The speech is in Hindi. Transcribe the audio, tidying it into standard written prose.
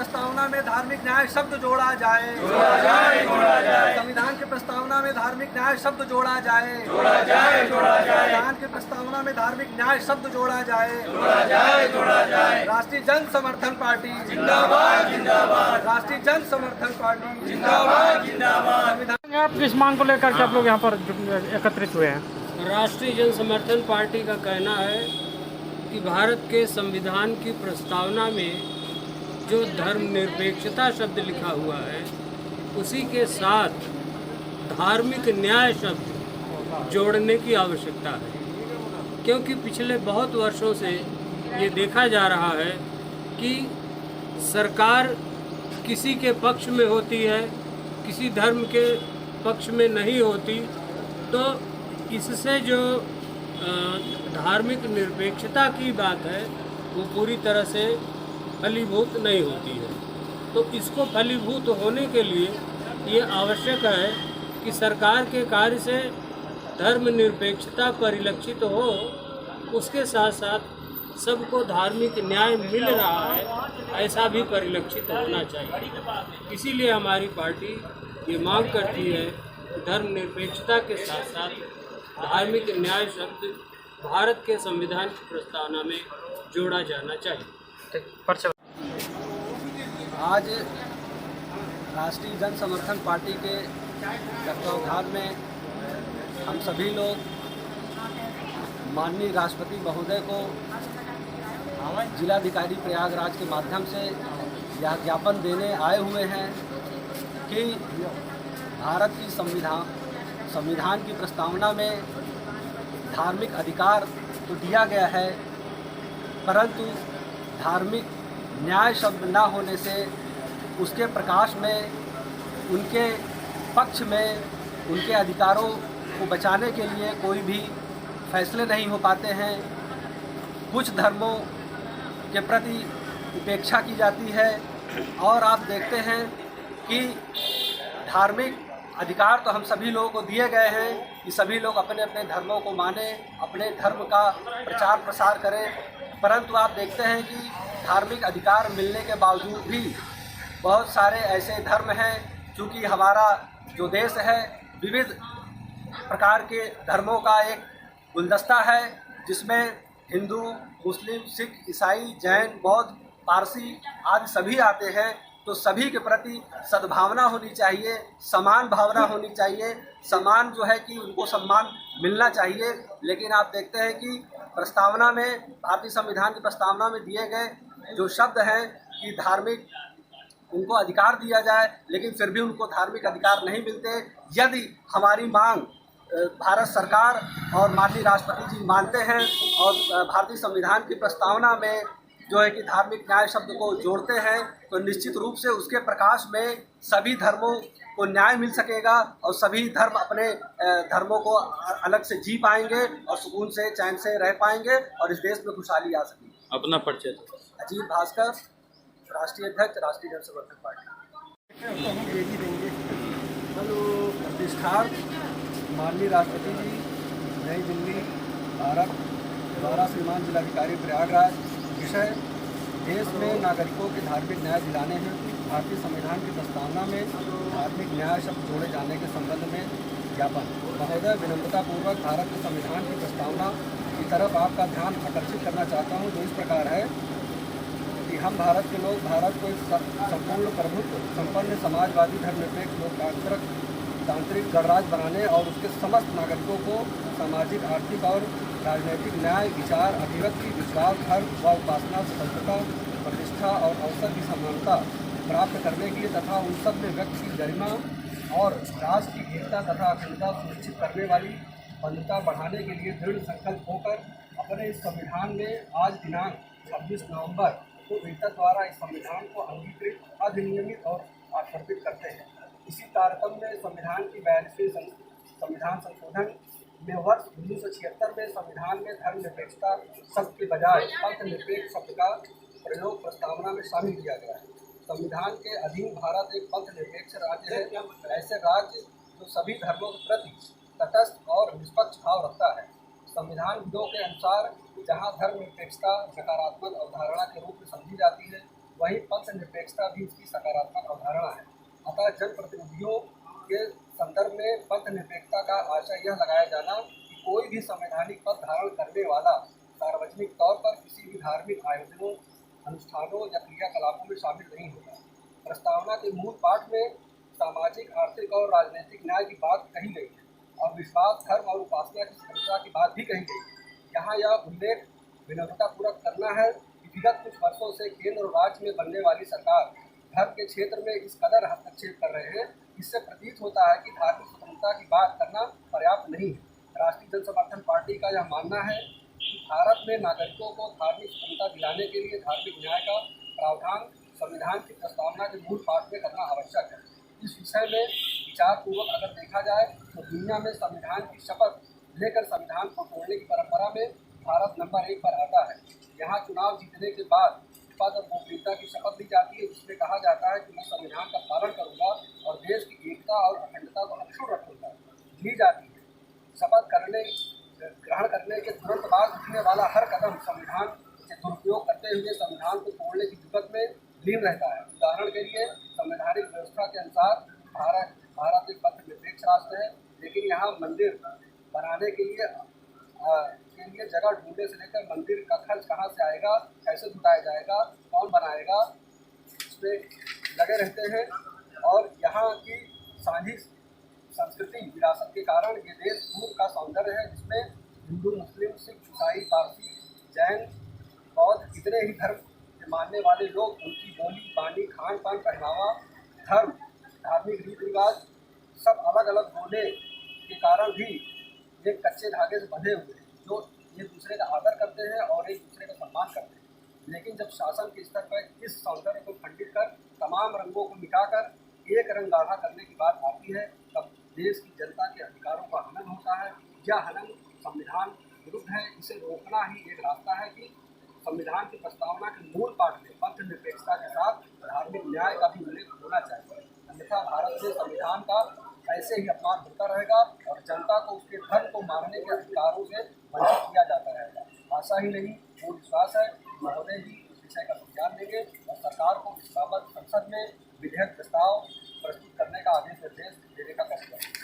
प्रस्तावना में धार्मिक न्याय शब्द जोड़ा जाए। संविधान की प्रस्तावना में धार्मिक न्याय शब्द जोड़ा जाए। संविधान की प्रस्तावना में धार्मिक न्याय शब्द जोड़ा जाए। राष्ट्रीय जन समर्थन पार्टी जिंदाबाद जिंदाबाद। राष्ट्रीय जन समर्थन पार्टी जिंदाबाद जिंदाबाद। आप किस मांग को लेकर के आप लोग यहाँ पर एकत्रित हुए हैं? राष्ट्रीय जन समर्थन पार्टी का कहना है कि भारत के संविधान की प्रस्तावना में जो धर्मनिरपेक्षता शब्द लिखा हुआ है उसी के साथ धार्मिक न्याय शब्द जोड़ने की आवश्यकता है, क्योंकि पिछले बहुत वर्षों से ये देखा जा रहा है कि सरकार किसी के पक्ष में होती है, किसी धर्म के पक्ष में नहीं होती, तो इससे जो धार्मिक निरपेक्षता की बात है वो पूरी तरह से फलीभूत नहीं होती है। तो इसको फलीभूत होने के लिए ये आवश्यक है कि सरकार के कार्य से धर्मनिरपेक्षता परिलक्षित हो, उसके साथ साथ सबको धार्मिक न्याय मिल रहा है ऐसा भी परिलक्षित होना चाहिए। इसीलिए हमारी पार्टी ये मांग करती है कि धर्मनिरपेक्षता के साथ साथ धार्मिक न्याय शब्द भारत के संविधान की प्रस्तावना में जोड़ा जाना चाहिए। आज राष्ट्रीय जन समर्थन पार्टी के तत्वावधान में हम सभी लोग माननीय राष्ट्रपति महोदय को जिलाधिकारी प्रयागराज के माध्यम से यह ज्ञापन देने आए हुए हैं कि भारत की संविधान की प्रस्तावना में धार्मिक अधिकार तो दिया गया है, परंतु धार्मिक न्याय शब्द न होने से उसके प्रकाश में उनके पक्ष में उनके अधिकारों को बचाने के लिए कोई भी फैसले नहीं हो पाते हैं। कुछ धर्मों के प्रति उपेक्षा की जाती है और आप देखते हैं कि धार्मिक अधिकार तो हम सभी लोगों को दिए गए हैं कि सभी लोग अपने अपने धर्मों को माने, अपने धर्म का प्रचार प्रसार करें, परंतु आप देखते हैं कि धार्मिक अधिकार मिलने के बावजूद भी बहुत सारे ऐसे धर्म हैं, चूँकि हमारा जो देश है विविध प्रकार के धर्मों का एक गुलदस्ता है, जिसमें हिंदू, मुस्लिम, सिख, ईसाई, जैन, बौद्ध, पारसी आदि सभी आते हैं। तो सभी के प्रति सद्भावना होनी चाहिए, समान भावना होनी चाहिए, समान जो है कि उनको सम्मान मिलना चाहिए। लेकिन आप देखते हैं कि प्रस्तावना में, भारतीय संविधान की प्रस्तावना में दिए गए जो शब्द हैं कि धार्मिक उनको अधिकार दिया जाए, लेकिन फिर भी उनको धार्मिक अधिकार नहीं मिलते। यदि हमारी मांग भारत सरकार और माननीय राष्ट्रपति जी मानते हैं और भारतीय संविधान की प्रस्तावना में जो है कि धार्मिक न्याय शब्द को जोड़ते हैं, तो निश्चित रूप से उसके प्रकाश में सभी धर्मों को न्याय मिल सकेगा और सभी धर्म अपने धर्मों को अलग से जी पाएंगे और सुकून से, चैन से रह पाएंगे और इस देश में खुशहाली आ सकेगी। अपना परिचय। अजीत भास्कर, राष्ट्रीय अध्यक्ष, राष्ट्रीय जन समर्थन पार्टी। हेलो, प्रतिष्ठार्थ माननीय राष्ट्रपति जी, नई दिल्ली, भारत द्वारा श्रीमान जिलाधिकारी प्रयागराज, विषय देश में नागरिकों के धार्मिक न्याय दिलाने हैं। भारतीय संविधान की प्रस्तावना में धार्मिक न्याय शब्द जोड़े जाने के संबंध में ज्ञापन। महोदय, विनम्रतापूर्वक भारत के संविधान की प्रस्तावना की तरफ आपका ध्यान आकर्षित करना चाहता हूँ, जो इस प्रकार है कि हम भारत के लोग भारत को एक संपूर्ण प्रभुत्व संपन्न समाजवादी धर्मनिरपेक्ष लोकतांत्रिक गणराज्य बनाने और उसके समस्त नागरिकों को सामाजिक, आर्थिक और राजनीतिक न्याय, विचार, अभिव्यक्ति, विश्वास, धर्म व उपासना, स्वतंत्रता, प्रतिष्ठा और अवसर की समानता प्राप्त करने के लिए तथा उन सब में व्यक्ति की गरिमा और राष्ट्र की एकता तथा अखंडता सुनिश्चित करने वाली बंधुता बढ़ाने के लिए दृढ़ संकल्प होकर अपने इस संविधान में आज दिनांक 26 नवंबर को संसद द्वारा इस संविधान को अंगीकृत, अधिनियमित और आत्मर्पित करते हैं। इसी तारतम्य में संविधान की 42वें संविधान संशोधन में वर्ष 1976 में संविधान में धर्मनिरपेक्षता शब्द के बजाय पंथ निरपेक्ष शब्द का प्रयोग प्रस्तावना में शामिल किया गया है। संविधान के अधीन भारत एक पंथ निरपेक्ष राज्य है। ऐसे राज्य जो सभी धर्मों के प्रति तटस्थ और निष्पक्ष भाव रखता है। संविधान विदों के अनुसार जहां धर्मनिरपेक्षता सकारात्मक अवधारणा के रूप में समझी जाती है, वहीं पंथ निरपेक्षता भी इसकी सकारात्मक अवधारणा है। अतः जनप्रतिनिधियों के संदर्भ में पंथ निरपेक्षता का आशय यह लगाया जाना कि कोई भी संवैधानिक पद धारण करने वाला सार्वजनिक तौर पर किसी भी धार्मिक आयोजनों, अनुष्ठानों या क्रियाकलापों में शामिल नहीं होगा। प्रस्तावना के मूल पाठ में सामाजिक, आर्थिक और राजनीतिक न्याय की बात कही गई है और विश्वास, धर्म और उपासना की स्वतंत्रता की बात भी कही गई है। यहाँ यह उल्लेख विनम्रतापूर्वक करना है कि विगत कुछ वर्षों से केंद्र और राज्य में बनने वाली सरकार धर्म के क्षेत्र में इस कदर हस्तक्षेप कर रहे हैं, इससे प्रतीत होता है कि धार्मिक स्वतंत्रता की बात करना पर्याप्त नहीं है। राष्ट्रीय जनसमर्थन पार्टी का यह मानना है कि भारत में नागरिकों को धार्मिक स्वतंत्रता दिलाने के लिए धार्मिक न्याय का प्रावधान संविधान की प्रस्तावना के मूल पाठ में करना आवश्यक है। इस विषय में विचारपूर्वक अगर देखा जाए तो दुनिया में संविधान की शपथ लेकर संविधान को तोड़ने की परंपरा में भारत नंबर 1 पर आता है। यहाँ चुनाव जीतने के बाद पद और गोपनीयता की शपथ ली जाती है, जिसमें कहा जाता है कि मैं संविधान का पालन करूंगा और देश की एकता और अखंडता को अक्षुण्ण रखूंगा। ली जाती है शपथ ग्रहण करने के तुरंत बाद उठने वाला हर कदम संविधान से दुरुपयोग करते हुए संविधान को तोड़ने की विपद में लीन रहता है। उदाहरण के लिए संवैधानिक व्यवस्था के अनुसार भारत एक पंथ निरपेक्ष राष्ट्र है, लेकिन यहाँ मंदिर बनाने के लिए जगह ढूंढने से लेकर मंदिर का खर्च कहाँ से आएगा, कैसे जुटाया जाएगा, कौन बनाएगा, इसमें लगे रहते हैं। और यहाँ की साझी संस्कृति विरासत के कारण ये देश पूर्व का सौंदर्य है, जिसमें हिंदू, मुस्लिम, सिख, ईसाई, पारसी, जैन, बौद्ध इतने ही धर्म के मानने वाले लोग, उनकी बोली, वाणी, खान पान, पहनावा, धर्म, धार्मिक रीति रिवाज सब अलग अलग होने के कारण भी ये कच्चे धागे से बंधे हुए हैं, जो एक दूसरे का आदर करते हैं और एक दूसरे का सम्मान करते हैं। लेकिन जब शासन के स्तर पर इस सौंदर्य को खंडित कर तमाम रंगों को मिटाकर एक रंग गाढ़ा करने की बात आती है, तब देश की जनता के अधिकारों का हनन होता है। यह हनन संविधान विरुद्ध है। इसे रोकना ही एक रास्ता है कि संविधान की प्रस्तावना के मूल पाठ में पंथ निरपेक्षता के साथ धार्मिक न्याय का भी उल्लेख होना चाहिए। अन्यथा भारत में संविधान का ऐसे ही अपमान होता रहेगा और जनता को उसके धर्म को मानने के अधिकारों से वंचित किया जाता रहेगा। आशा ही नहीं, पूर्ण विश्वास है महोदय जी इस विषय का संज्ञान लेंगे और सरकार को इस बाबत संसद में विधेयक प्रस्ताव प्रस्तुत करने का आदेश निर्देश देने का फैसला।